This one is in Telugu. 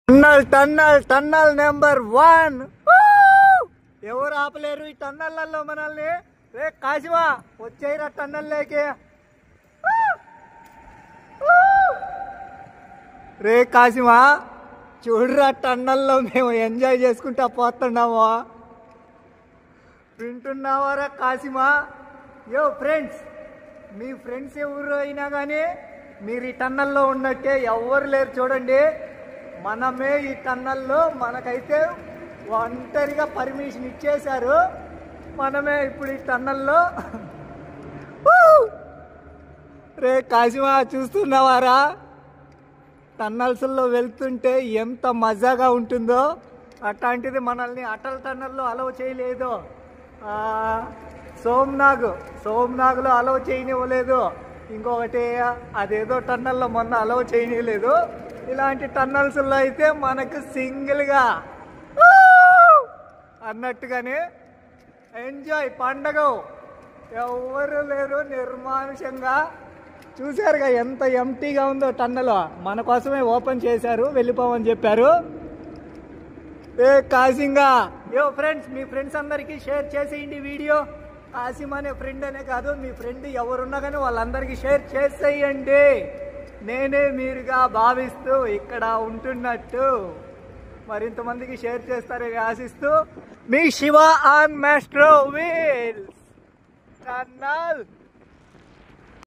Tunnel number 1. ఎవరు ఆపలేరు ఈ టన్నెళ్లలో మనల్ని. రే కాశివా వచ్చేయరా టన్నెల్లోకి. రే కాశివా చూడరా టన్నెల్లో మేము ఎంజాయ్ చేసుకుంటా పోతున్నాము. వింటున్నావారా కాశిమా? యో ఫ్రెండ్స్, మీ ఫ్రెండ్స్ ఎవరు అయినా కానీ మీరు ఈ టన్నెల్లో ఉన్నట్టే ఎవరు లేరు చూడండి. మనమే ఈ టన్నెల్లో, మనకైతే ఒంటరిగా పర్మిషన్ ఇచ్చేశారు. మనమే ఇప్పుడు ఈ టన్నెల్లో. రే కాశిమా చూస్తున్నావారా టన్నల్స్లో వెళ్తుంటే ఎంత మజాగా ఉంటుందో. అట్లాంటిది మనల్ని అటల్ టన్నెల్లో అలౌ చేయలేదు. సోమ్నాగ్లో అలౌ చేయనివ్వలేదు. ఇంకొకటి అదేదో టన్నెల్లో మొన్న అలౌ చేయనివ్వలేదు. ఇలాంటి టన్నల్స్లో అయితే మనకు సింగిల్గా అన్నట్టుగానే ఎంజాయ్ పండగ. ఎవరు లేరు, నిర్మానుషంగా. చూశారుగా ఎంత ఎంటీగా ఉందో టన్నెల్. మన కోసమే ఓపెన్ చేశారు, వెళ్ళిపోమని చెప్పారు. ఏ కాసింగా యో ఫ్రెండ్స్, మీ ఫ్రెండ్స్ అందరికీ షేర్ చేసేయండి వీడియో. కాసిం అనే ఫ్రెండ్ అనే కాదు, మీ ఫ్రెండ్ ఎవరున్నా కానీ వాళ్ళందరికీ షేర్ చేసేయండి. నేనే మీరుగా భావిస్తూ ఇక్కడ ఉంటున్నట్టు మరింతమందికి షేర్ చేస్తారని ఆశిస్తూ మీ Shiva on Maestro Wheels tunnel.